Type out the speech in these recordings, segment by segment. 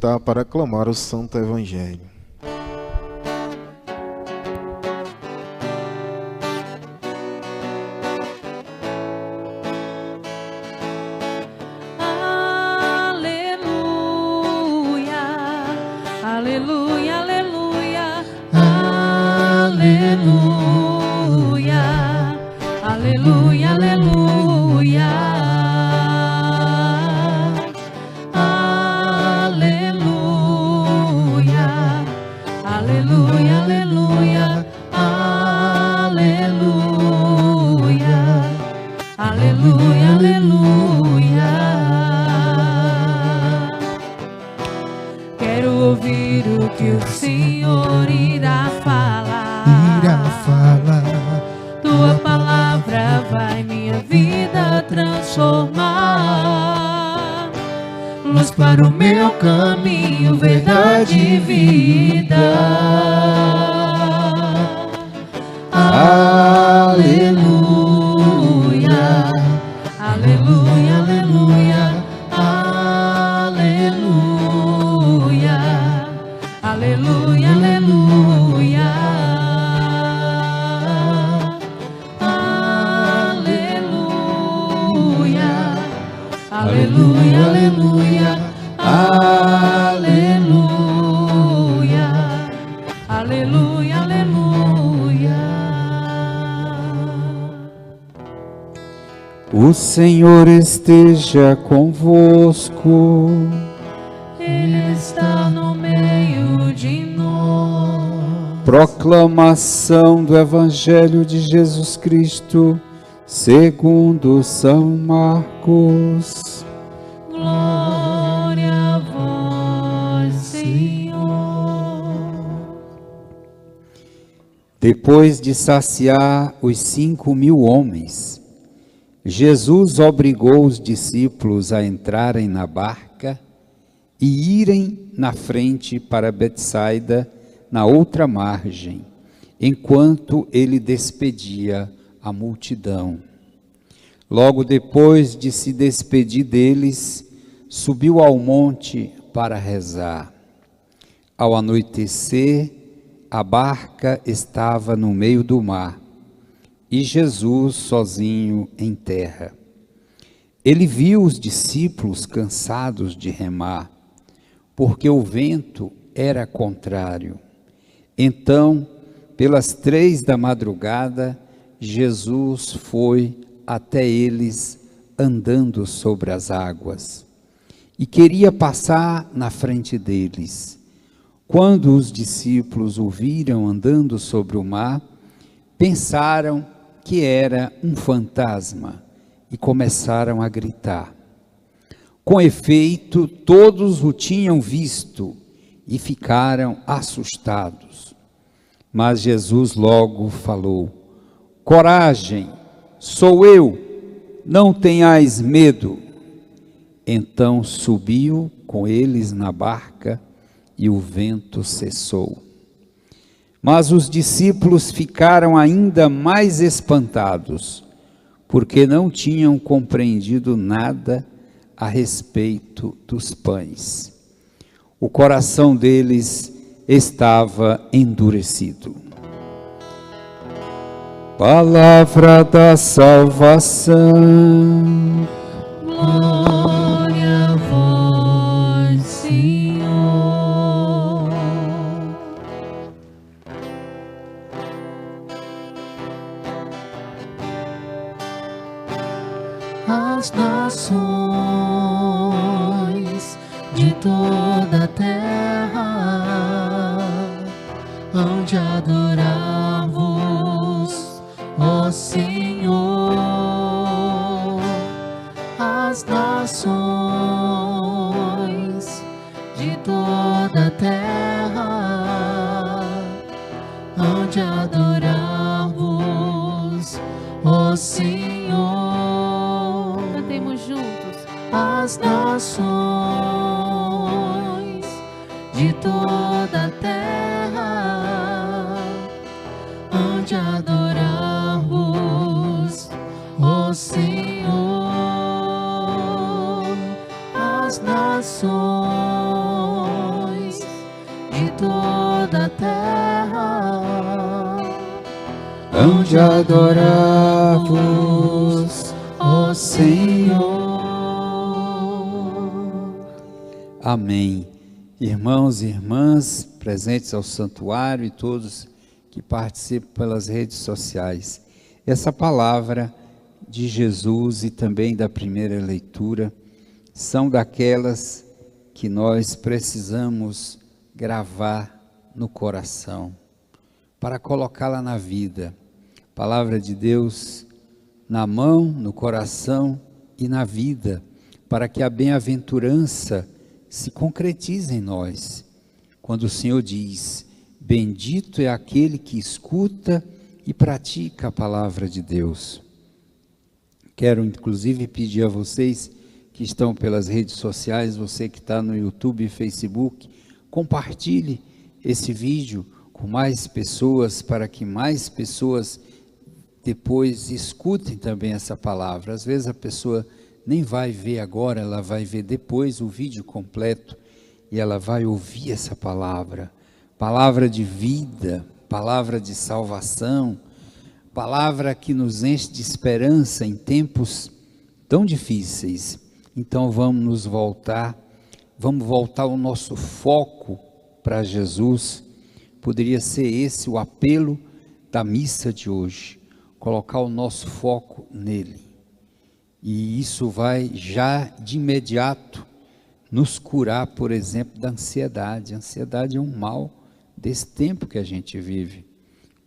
Tá para aclamar o Santo Evangelho. Para o meu caminho, verdade e vida. Aleluia, aleluia, aleluia, aleluia, aleluia, aleluia, aleluia, aleluia, aleluia. Aleluia, aleluia, aleluia. O Senhor esteja convosco. Ele está no meio de nós. Proclamação do Evangelho de Jesus Cristo, segundo São Marcos. Glória a vós, Senhor. Depois de saciar os 5.000 homens, Jesus obrigou os discípulos a entrarem na barca e irem na frente para Betsaida, na outra margem, enquanto ele despedia a multidão. Logo depois de se despedir deles, subiu ao monte para rezar. Ao anoitecer, a barca estava no meio do mar e Jesus sozinho em terra. Ele viu os discípulos cansados de remar, porque o vento era contrário. Então, pelas 3 da madrugada, Jesus foi até eles andando sobre as águas e queria passar na frente deles. Quando os discípulos o viram andando sobre o mar, pensaram que era um fantasma e começaram a gritar. Com efeito, todos o tinham visto e ficaram assustados. Mas Jesus logo falou: coragem, sou eu, não tenhais medo. Então subiu com eles na barca e o vento cessou. Mas os discípulos ficaram ainda mais espantados, porque não tinham compreendido nada a respeito dos pães. O coração deles estava endurecido. Palavra da salvação. Glória a vós, Senhor. As nações de toda a terra hão de adorar-vos, ó Senhor. As nações de toda a terra hão de adorar-vos, ó Senhor. Cantemos juntos. As nações de toda a terra hão de adorar-vos, ó Senhor. As nações hão de adorar-vos, ó Senhor. Amém. Irmãos e irmãs presentes ao santuário e todos que participam pelas redes sociais, essa palavra de Jesus e também da primeira leitura são daquelas que nós precisamos gravar no coração para colocá-la na vida. Palavra de Deus na mão, no coração e na vida, para que a bem-aventurança se concretize em nós. Quando o Senhor diz: bendito é aquele que escuta e pratica a palavra de Deus. Quero inclusive pedir a vocês que estão pelas redes sociais, você que está no YouTube e Facebook, compartilhe esse vídeo com mais pessoas, para que mais pessoas depois escutem também essa palavra. Às vezes a pessoa nem vai ver agora, ela vai ver depois o vídeo completo e ela vai ouvir essa palavra. Palavra de vida, palavra de salvação, palavra que nos enche de esperança em tempos tão difíceis. Então vamos voltar o nosso foco para Jesus. Poderia ser esse o apelo da missa de hoje, colocar o nosso foco nele. E isso vai já de imediato nos curar, por exemplo, da ansiedade. A ansiedade é um mal desse tempo que a gente vive,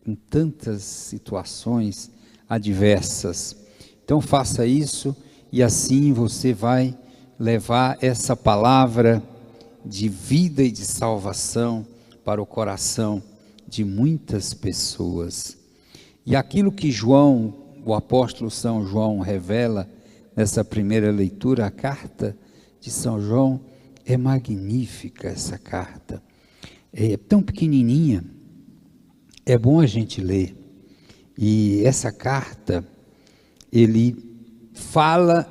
com tantas situações adversas. Então faça isso e assim você vai levar essa palavra de vida e de salvação para o coração de muitas pessoas. E aquilo que João, o apóstolo São João, revela nessa primeira leitura, a carta de São João, é magnífica essa carta. É tão pequenininha, é bom a gente ler. E essa carta, ele fala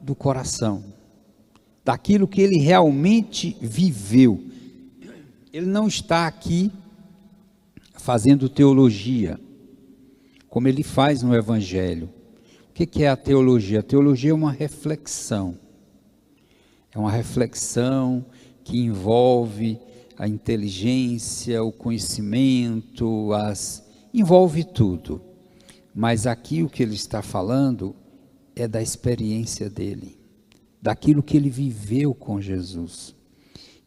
do coração, daquilo que ele realmente viveu. Ele não está aqui fazendo teologia, como ele faz no Evangelho. O que é a teologia? A teologia é uma reflexão. É uma reflexão que envolve a inteligência, o conhecimento, envolve tudo. Mas aqui o que ele está falando é da experiência dele, daquilo que ele viveu com Jesus.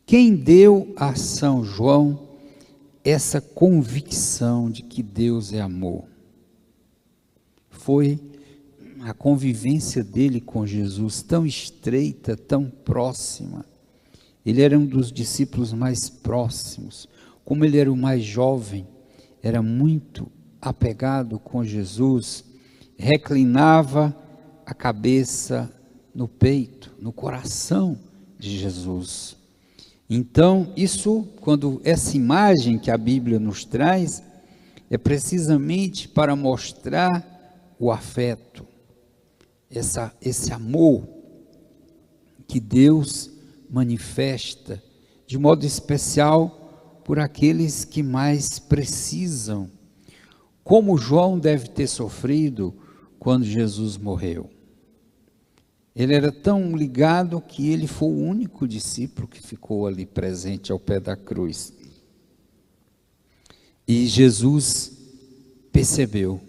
Quem deu a São João essa convicção de que Deus é amor? Foi a convivência dele com Jesus, tão estreita, tão próxima. Ele era um dos discípulos mais próximos. Como ele era o mais jovem, era muito apegado com Jesus, reclinava a cabeça no peito, no coração de Jesus. Então, quando essa imagem que a Bíblia nos traz, é precisamente para mostrar o afeto, esse amor que Deus manifesta, de modo especial por aqueles que mais precisam. Como João deve ter sofrido quando Jesus morreu. Ele era tão ligado que ele foi o único discípulo que ficou ali presente ao pé da cruz. E Jesus percebeu,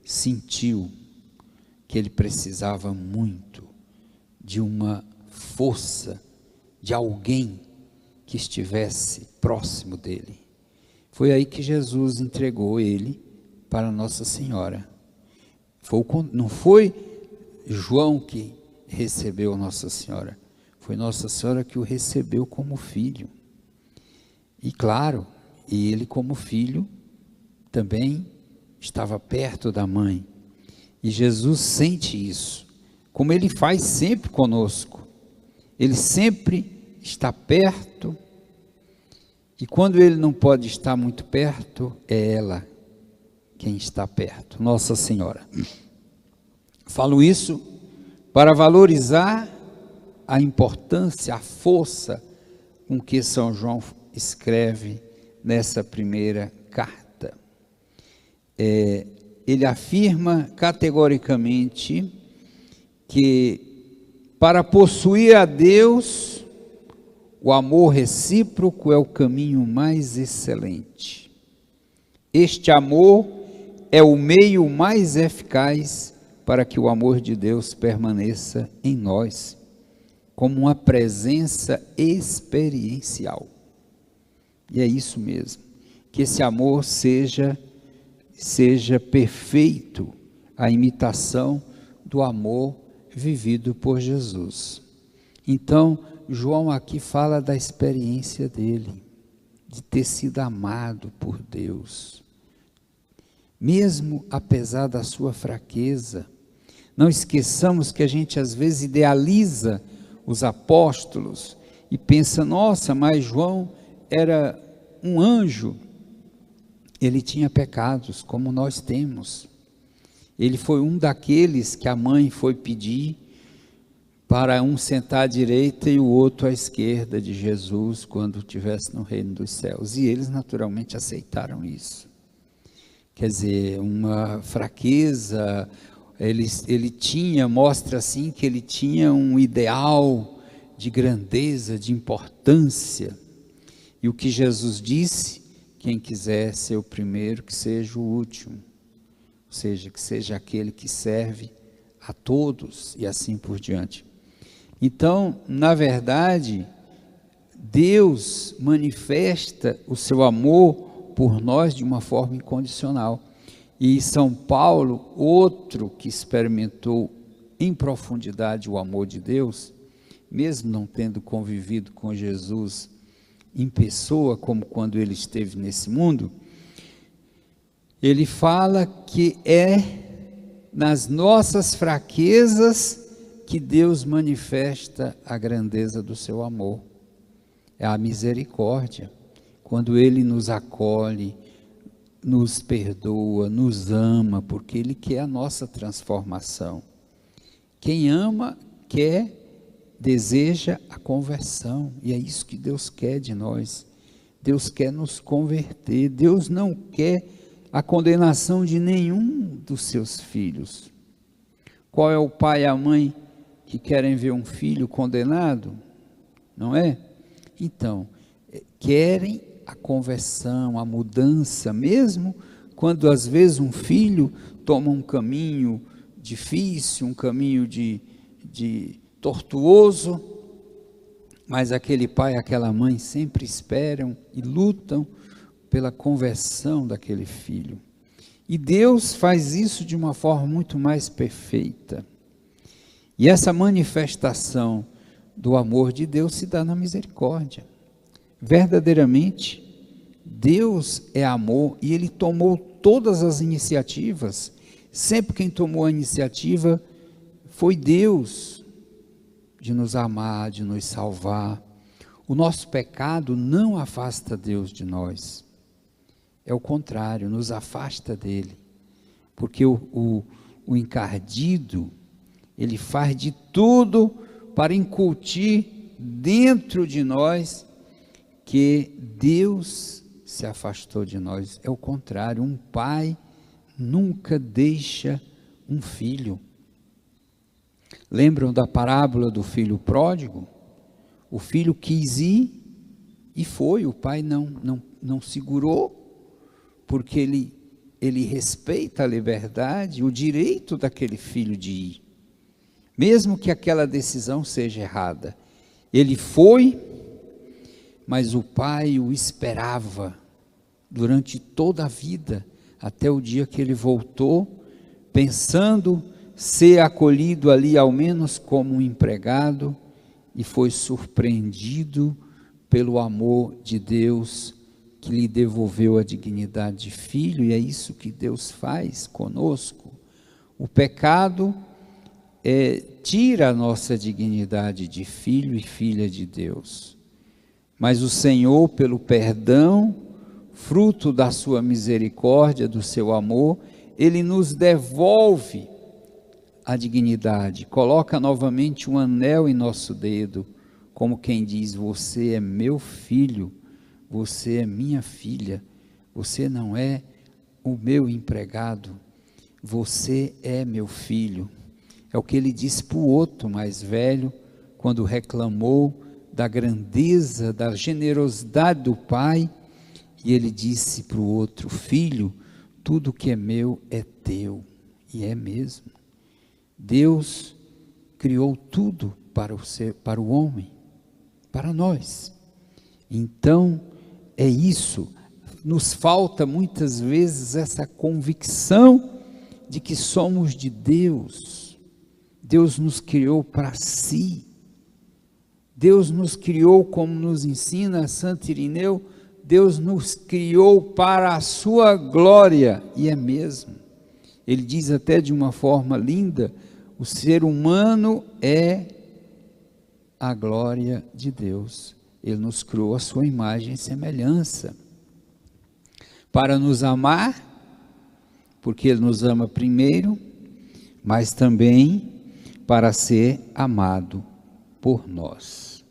sentiu que ele precisava muito de uma força, de alguém que estivesse próximo dele. Foi aí que Jesus entregou ele para Nossa Senhora. Não foi João que recebeu Nossa Senhora, foi Nossa Senhora que o recebeu como filho. E claro, ele como filho também estava perto da mãe. E Jesus sente isso, como ele faz sempre conosco. Ele sempre está perto, e quando ele não pode estar muito perto, é ela quem está perto, Nossa Senhora. Falo isso para valorizar a importância, a força com que São João escreve nessa primeira carta. ele afirma categoricamente que para possuir a Deus, o amor recíproco é o caminho mais excelente. Este amor é o meio mais eficaz para que o amor de Deus permaneça em nós, como uma presença experiencial. E é isso mesmo, que esse amor seja perfeito, a imitação do amor vivido por Jesus. Então, João aqui fala da experiência dele, de ter sido amado por Deus, mesmo apesar da sua fraqueza. Não esqueçamos que a gente às vezes idealiza os apóstolos e pensa, nossa, mas João era um anjo. Ele tinha pecados, como nós temos. Ele foi um daqueles que a mãe foi pedir para um sentar à direita e o outro à esquerda de Jesus, quando estivesse no reino dos céus. E eles naturalmente aceitaram isso. Quer dizer, uma fraqueza, ele tinha, mostra assim que ele tinha um ideal de grandeza, de importância. E o que Jesus disse, quem quiser ser o primeiro, que seja o último. Ou seja, que seja aquele que serve a todos e assim por diante. Então, na verdade, Deus manifesta o seu amor por nós de uma forma incondicional. E São Paulo, outro que experimentou em profundidade o amor de Deus, mesmo não tendo convivido com Jesus em pessoa, como quando ele esteve nesse mundo, ele fala que é nas nossas fraquezas que Deus manifesta a grandeza do seu amor. É a misericórdia, quando ele nos acolhe, nos perdoa, nos ama, porque ele quer a nossa transformação. Quem ama, deseja a conversão, e é isso que Deus quer de nós. Deus quer nos converter. Deus não quer a condenação de nenhum dos seus filhos. Qual é o pai e a mãe que querem ver um filho condenado? Não é? Então, querem a conversão, a mudança, mesmo quando às vezes um filho toma um caminho difícil, um caminho de tortuoso, mas aquele pai, aquela mãe sempre esperam e lutam pela conversão daquele filho. E Deus faz isso de uma forma muito mais perfeita. E essa manifestação do amor de Deus se dá na misericórdia. Verdadeiramente, Deus é amor e Ele tomou todas as iniciativas. Sempre quem tomou a iniciativa foi Deus, de nos amar, de nos salvar. O nosso pecado não afasta Deus de nós. É o contrário, nos afasta dele. Porque o encardido, ele faz de tudo para incutir dentro de nós que Deus se afastou de nós. É o contrário, um pai nunca deixa um filho. Lembram da parábola do filho pródigo? O filho quis ir e foi, o pai não segurou, porque ele respeita a liberdade, o direito daquele filho de ir, mesmo que aquela decisão seja errada. Ele foi, mas o pai o esperava durante toda a vida, até o dia que ele voltou, pensando ser acolhido ali ao menos como um empregado, e foi surpreendido pelo amor de Deus, que lhe devolveu a dignidade de filho. E é isso que Deus faz conosco. O pecado tira a nossa dignidade de filho e filha de Deus, mas o Senhor, pelo perdão, fruto da sua misericórdia, do seu amor, Ele nos devolve a dignidade, coloca novamente um anel em nosso dedo, como quem diz: você é meu filho, você é minha filha, você não é o meu empregado, você é meu filho. É o que ele disse para o outro mais velho, quando reclamou da grandeza, da generosidade do pai, e ele disse para o outro: filho, tudo que é meu é teu. E é mesmo. Deus criou tudo para o homem, para nós. Então, é isso. Nos falta muitas vezes essa convicção de que somos de Deus. Deus nos criou para si. Deus nos criou, como nos ensina Santo Irineu, Deus nos criou para a sua glória, e é mesmo. Ele diz até de uma forma linda: o ser humano é a glória de Deus. Ele nos criou a sua imagem e semelhança, para nos amar, porque Ele nos ama primeiro, mas também para ser amado por nós.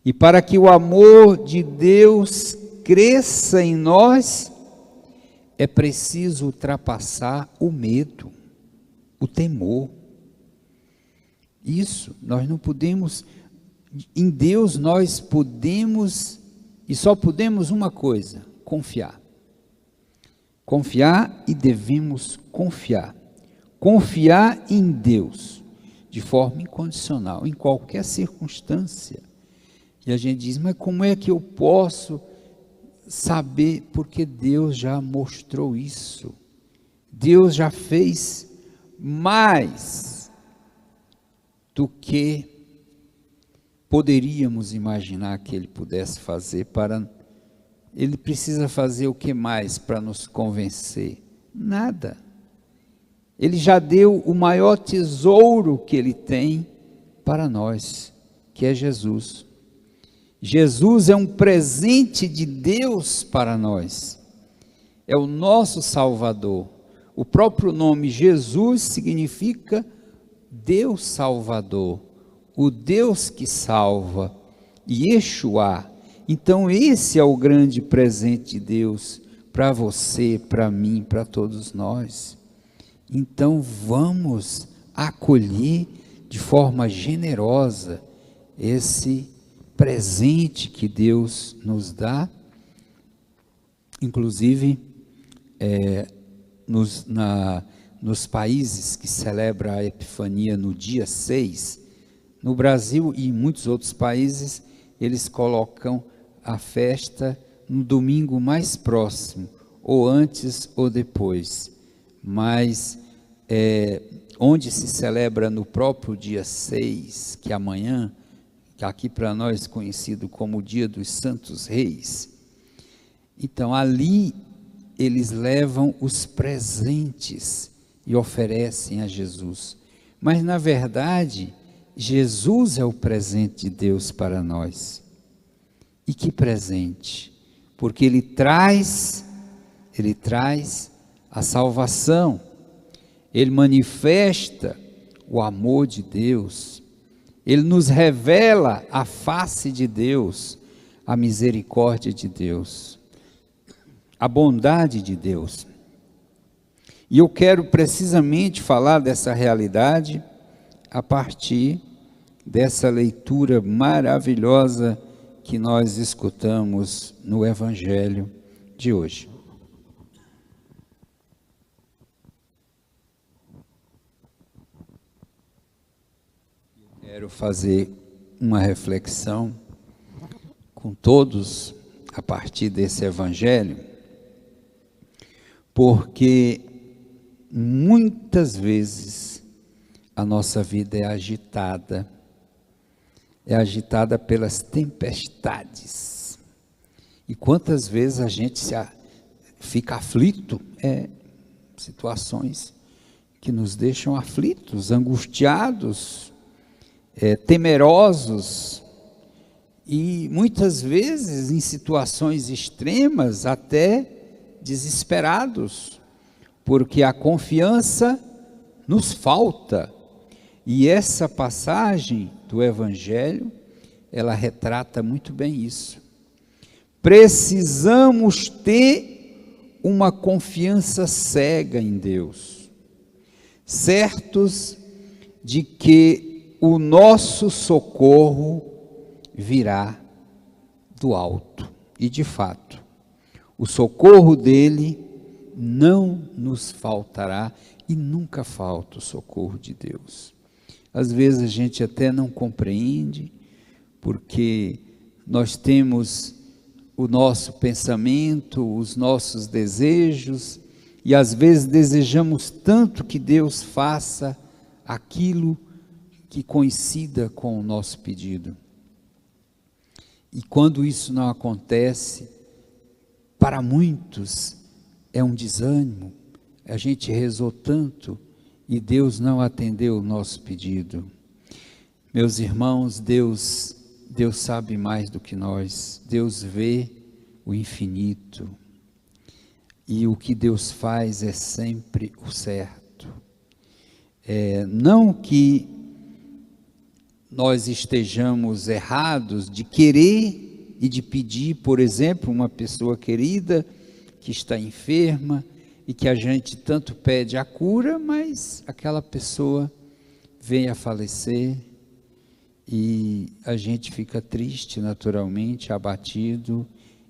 E para que o amor de Deus cresça em nós, é preciso ultrapassar o medo, o temor. Isso, nós não podemos, em Deus nós podemos, e só podemos uma coisa: confiar. Confiar, e devemos confiar. Confiar em Deus, de forma incondicional, em qualquer circunstância. E a gente diz: mas como é que eu posso saber? Porque Deus já mostrou isso. Deus já fez mais do que poderíamos imaginar que Ele pudesse fazer. Ele precisa fazer o que mais para nos convencer? Nada. Ele já deu o maior tesouro que Ele tem para nós, que é Jesus. Jesus é um presente de Deus para nós, é o nosso Salvador. O próprio nome Jesus significa Deus Salvador, o Deus que salva, Yeshua. Então esse é o grande presente de Deus para você, para mim, para todos nós. Então vamos acolher de forma generosa esse presente que Deus nos dá, inclusive nos países que celebram a Epifania no dia 6, no Brasil e em muitos outros países, eles colocam a festa no domingo mais próximo, ou antes ou depois, mas onde se celebra no próprio dia 6, que é amanhã, que aqui para nós conhecido como o Dia dos Santos Reis. Então ali eles levam os presentes e oferecem a Jesus, mas na verdade Jesus é o presente de Deus para nós. E que presente? Porque Ele traz a salvação, Ele manifesta o amor de Deus, Ele nos revela a face de Deus, a misericórdia de Deus, a bondade de Deus. E eu quero precisamente falar dessa realidade a partir dessa leitura maravilhosa que nós escutamos no Evangelho de hoje. Quero fazer uma reflexão com todos a partir desse Evangelho, porque muitas vezes a nossa vida é agitada pelas tempestades. E quantas vezes a gente fica aflito, situações que nos deixam aflitos, angustiados, temerosos, e muitas vezes em situações extremas até desesperados, porque a confiança nos falta. E essa passagem do Evangelho, ela retrata muito bem isso. Precisamos ter uma confiança cega em Deus, certos de que o nosso socorro virá do alto. E de fato, o socorro dele não nos faltará, e nunca falta o socorro de Deus. Às vezes a gente até não compreende, porque nós temos o nosso pensamento, os nossos desejos, e às vezes desejamos tanto que Deus faça aquilo que coincida com o nosso pedido. E quando isso não acontece, para muitos é um desânimo. A gente rezou tanto e Deus não atendeu o nosso pedido. Meus irmãos, Deus sabe mais do que nós. Deus vê o infinito. E o que Deus faz é sempre o certo. Não que nós estejamos errados de querer e de pedir, por exemplo, uma pessoa querida que está enferma e que a gente tanto pede a cura, mas aquela pessoa vem a falecer e a gente fica triste naturalmente, abatido,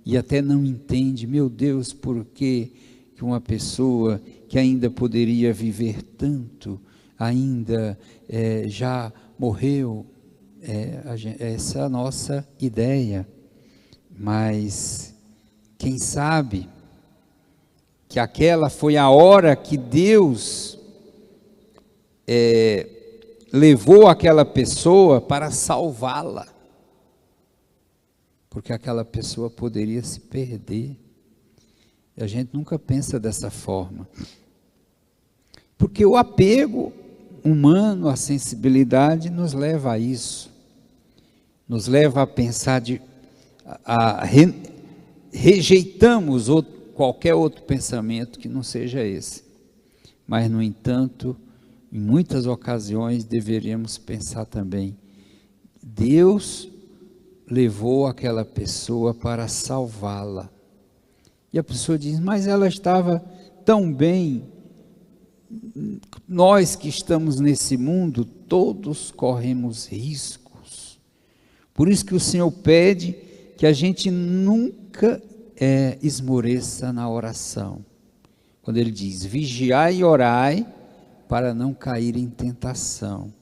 e até não entende, meu Deus, por que uma pessoa que ainda poderia viver tanto, ainda já morreu. Essa é a nossa ideia, mas quem sabe que aquela foi a hora que Deus levou aquela pessoa para salvá-la, porque aquela pessoa poderia se perder. E a gente nunca pensa dessa forma, porque o apego humano, a sensibilidade nos leva a isso, nos leva a pensar rejeitamos qualquer outro pensamento que não seja esse, mas no entanto, em muitas ocasiões deveríamos pensar também, Deus levou aquela pessoa para salvá-la, e a pessoa diz, mas ela estava tão bem. Nós que estamos nesse mundo, todos corremos riscos, por isso que o Senhor pede que a gente nunca esmoreça na oração, quando Ele diz, vigiai e orai, para não cair em tentação,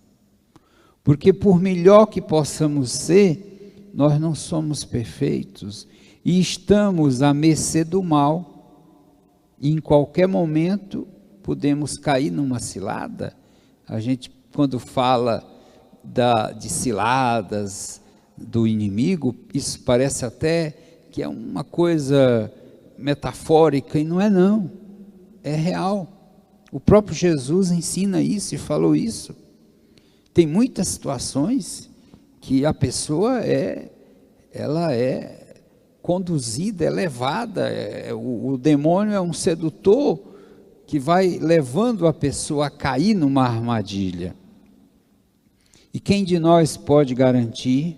porque por melhor que possamos ser, nós não somos perfeitos, e estamos à mercê do mal, e em qualquer momento podemos cair numa cilada. A gente, quando fala de ciladas do inimigo, isso parece até que é uma coisa metafórica, e não é não, é real. O próprio Jesus ensina isso e falou isso. Tem muitas situações que a pessoa ela é conduzida, é levada, o demônio é um sedutor que vai levando a pessoa a cair numa armadilha. E quem de nós pode garantir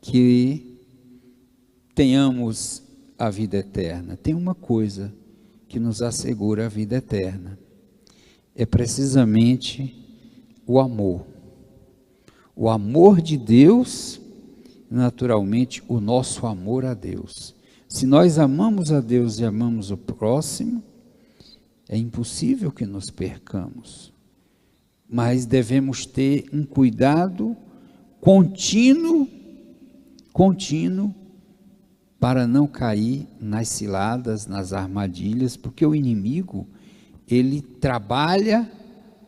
que tenhamos a vida eterna? Tem uma coisa que nos assegura a vida eterna, é precisamente o amor. O amor de Deus, naturalmente o nosso amor a Deus. Se nós amamos a Deus e amamos o próximo, é impossível que nos percamos, mas devemos ter um cuidado contínuo, para não cair nas ciladas, nas armadilhas, porque o inimigo, ele trabalha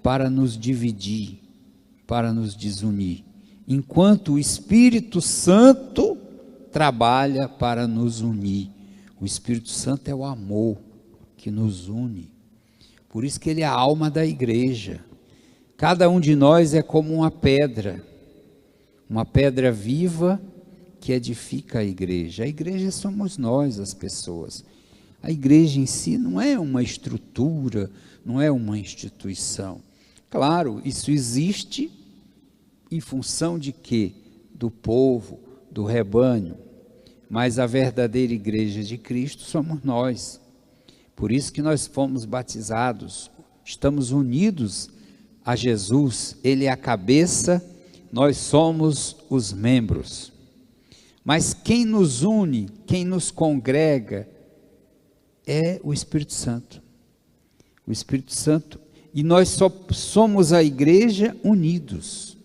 para nos dividir, para nos desunir, enquanto o Espírito Santo trabalha para nos unir. O Espírito Santo é o amor que nos une. Por isso que ele é a alma da igreja. Cada um de nós é como uma pedra viva que edifica a igreja. A igreja somos nós, as pessoas. A igreja em si não é uma estrutura, não é uma instituição. Claro, isso existe em função de quê? Do povo, do rebanho. Mas a verdadeira igreja de Cristo somos nós. Por isso que nós fomos batizados, estamos unidos a Jesus. Ele é a cabeça, nós somos os membros. Mas quem nos une, quem nos congrega, é o Espírito Santo. O Espírito Santo. E nós só somos a igreja unidos.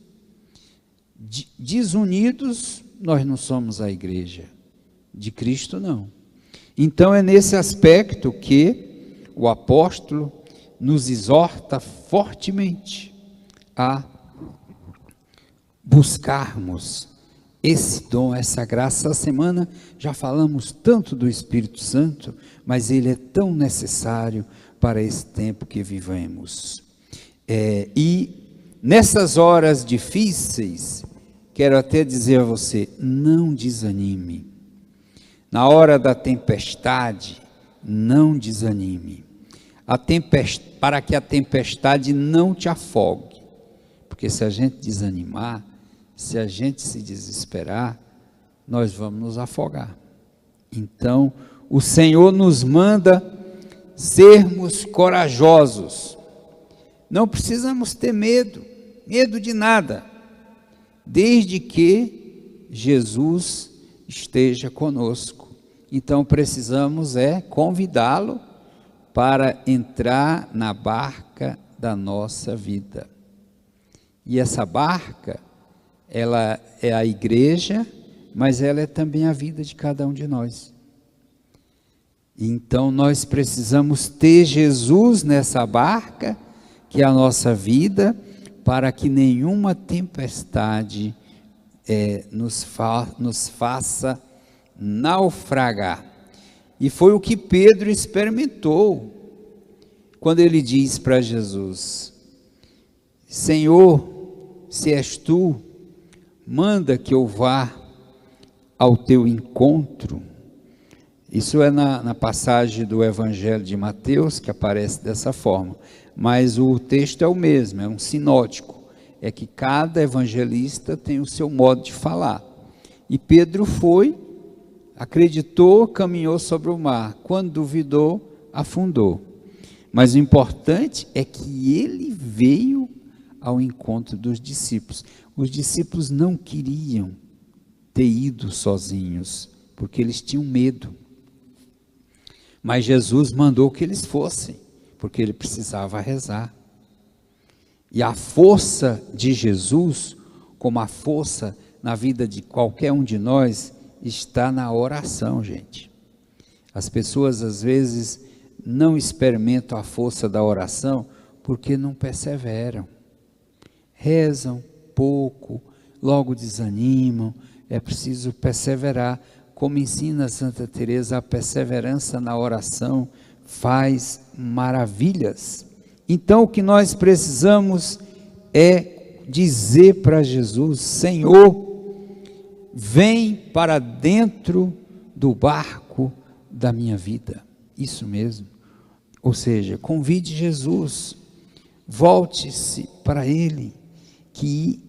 Desunidos, nós não somos a igreja. De Cristo, não. Então é nesse aspecto que o apóstolo nos exorta fortemente a buscarmos esse dom, essa graça. Essa semana já falamos tanto do Espírito Santo, mas ele é tão necessário para esse tempo que vivemos. E nessas horas difíceis, quero até dizer a você, não desanime. Na hora da tempestade, não desanime. Para que a tempestade não te afogue. Porque se a gente desanimar, se a gente se desesperar, nós vamos nos afogar. Então, o Senhor nos manda sermos corajosos. Não precisamos ter medo de nada, desde que Jesus esteja conosco. Então precisamos convidá-lo para entrar na barca da nossa vida. E essa barca, ela é a igreja, mas ela é também a vida de cada um de nós. Então nós precisamos ter Jesus nessa barca, que é a nossa vida, para que nenhuma tempestade nos faça naufragar. E foi o que Pedro experimentou, quando ele diz para Jesus: Senhor, se és tu, manda que eu vá ao teu encontro. Isso é na passagem do Evangelho de Mateus, que aparece dessa forma, mas o texto é o mesmo, é um sinótico, é que cada evangelista tem o seu modo de falar. E Pedro foi, acreditou, caminhou sobre o mar, quando duvidou, afundou. Mas o importante é que ele veio ao encontro dos discípulos. Os discípulos não queriam ter ido sozinhos, porque eles tinham medo. Mas Jesus mandou que eles fossem, porque ele precisava rezar. E a força de Jesus, como a força na vida de qualquer um de nós, está na oração, gente. As pessoas às vezes não experimentam a força da oração porque não perseveram. Rezam pouco, logo desanimam. É preciso perseverar. Como ensina Santa Teresa, a perseverança na oração faz maravilhas. Então o que nós precisamos é dizer para Jesus: Senhor, vem para dentro do barco da minha vida. Isso mesmo. Ou seja, convide Jesus, volte-se para Ele, que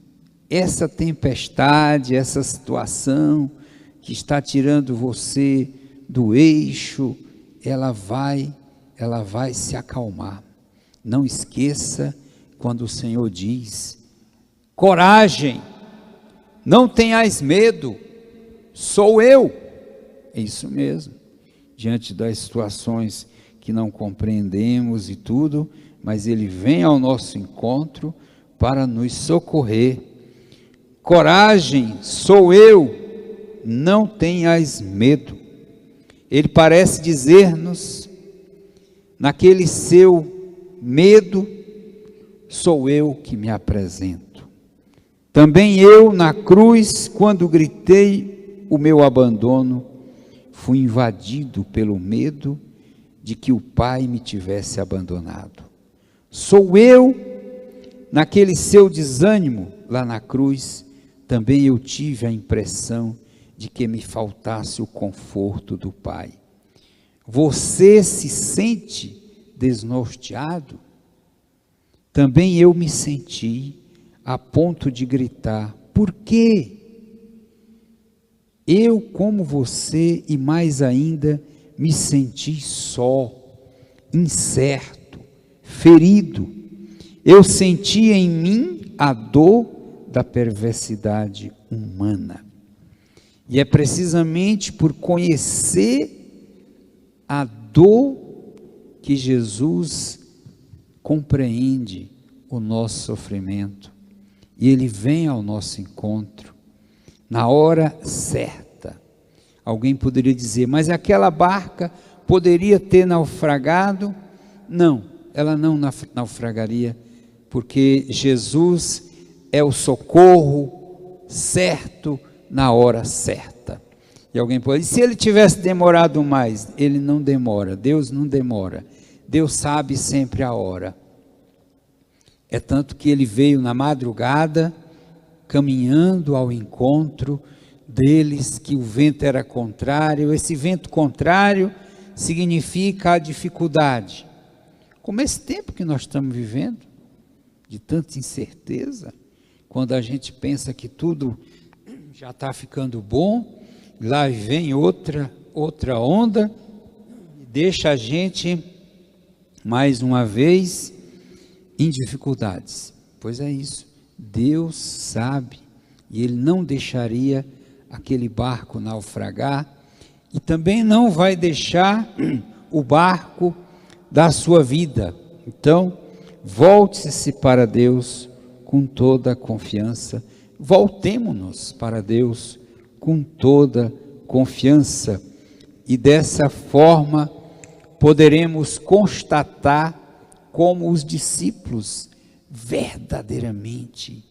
essa tempestade, essa situação que está tirando você do eixo, ela vai se acalmar. Não esqueça quando o Senhor diz: coragem, não tenhais medo, sou eu. É isso mesmo. Diante das situações que não compreendemos e tudo, mas Ele vem ao nosso encontro para nos socorrer. Coragem, sou eu, não tenhais medo. Ele parece dizer-nos, naquele seu medo, sou eu que me apresento. Também eu, na cruz, quando gritei o meu abandono, fui invadido pelo medo de que o Pai me tivesse abandonado. Sou eu, naquele seu desânimo lá na cruz, também eu tive a impressão de que me faltasse o conforto do Pai. Você se sente desnorteado? Também eu me senti a ponto de gritar: por quê? Eu, como você, e mais ainda, me senti só, incerto, ferido. Eu sentia em mim a dor da perversidade humana. E é precisamente por conhecer a dor que Jesus compreende o nosso sofrimento. E Ele vem ao nosso encontro na hora certa. Alguém poderia dizer, mas aquela barca poderia ter naufragado? Não, ela não naufragaria, porque Jesus é o socorro certo na hora certa. E alguém pode dizer, se ele tivesse demorado mais? Ele não demora, Deus não demora. Deus sabe sempre a hora. É tanto que ele veio na madrugada, caminhando ao encontro deles, que o vento era contrário. Esse vento contrário significa a dificuldade. Como esse tempo que nós estamos vivendo, de tanta incerteza, quando a gente pensa que tudo já está ficando bom, lá vem outra onda, e deixa a gente, mais uma vez, em dificuldades. Pois é isso, Deus sabe, e Ele não deixaria aquele barco naufragar, e também não vai deixar o barco da sua vida. Então, volte-se para Deus com toda a confiança, voltemo-nos para Deus com toda confiança, e dessa forma poderemos constatar como os discípulos, verdadeiramente,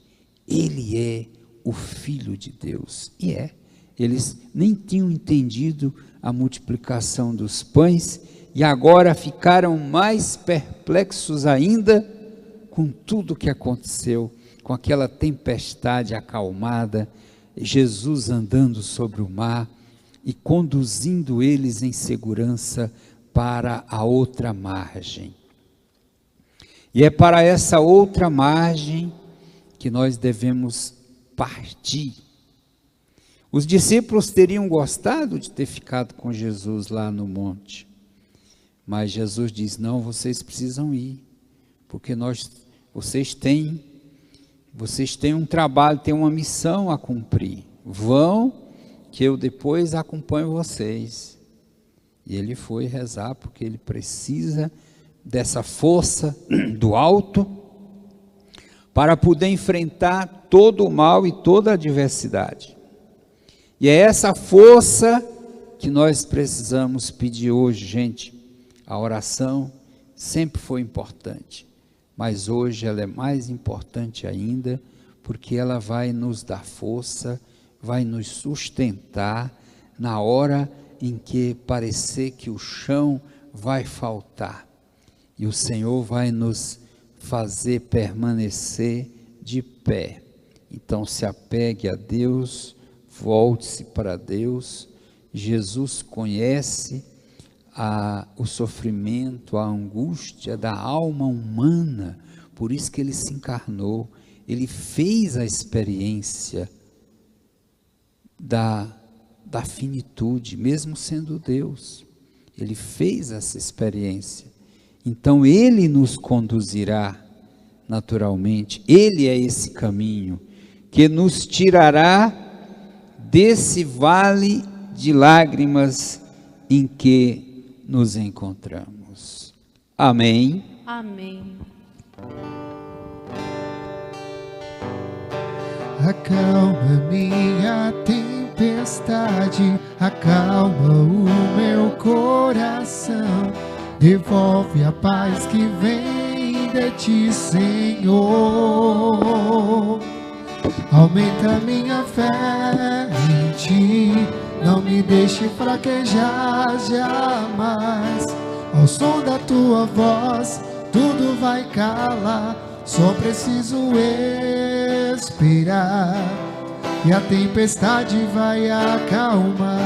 Ele é o Filho de Deus. E é, eles nem tinham entendido a multiplicação dos pães, e agora ficaram mais perplexos ainda com tudo o que aconteceu, com aquela tempestade acalmada, Jesus andando sobre o mar e conduzindo eles em segurança para a outra margem. E é para essa outra margem que nós devemos partir. Os discípulos teriam gostado de ter ficado com Jesus lá no monte, mas Jesus diz, não, vocês precisam ir, porque vocês têm um trabalho, têm uma missão a cumprir. Vão, que eu depois acompanho vocês. E ele foi rezar, porque ele precisa dessa força do alto, para poder enfrentar todo o mal e toda a adversidade. E é essa força que nós precisamos pedir hoje, gente. A oração sempre foi importante, mas hoje ela é mais importante ainda, porque ela vai nos dar força, vai nos sustentar na hora em que parecer que o chão vai faltar, e o Senhor vai nos fazer permanecer de pé. Então se apegue a Deus, volte-se para Deus. Jesus conhece o sofrimento, a angústia da alma humana, por isso que ele se encarnou, ele fez a experiência da finitude, mesmo sendo Deus, ele fez essa experiência, então ele nos conduzirá naturalmente, ele é esse caminho, que nos tirará desse vale de lágrimas em que nos encontramos. Amém. Amém. Acalma minha tempestade, acalma o meu coração, devolve a paz que vem de ti, Senhor. Aumenta minha fé em ti, não me deixe fraquejar jamais. Ao som da tua voz, tudo vai calar. Só preciso esperar, e a tempestade vai acalmar.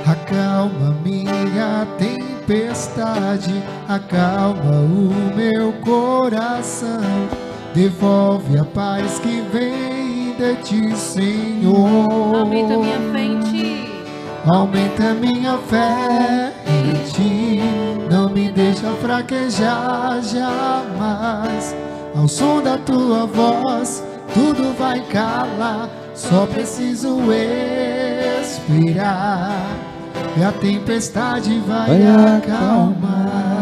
Acalma minha tempestade, acalma o meu coração, devolve a paz que vem de ti, Senhor. Aumenta minha fé em ti, aumenta minha fé em ti, não me deixa fraquejar jamais. Ao som da tua voz, tudo vai calar, só preciso respirar, e a tempestade vai acalmar.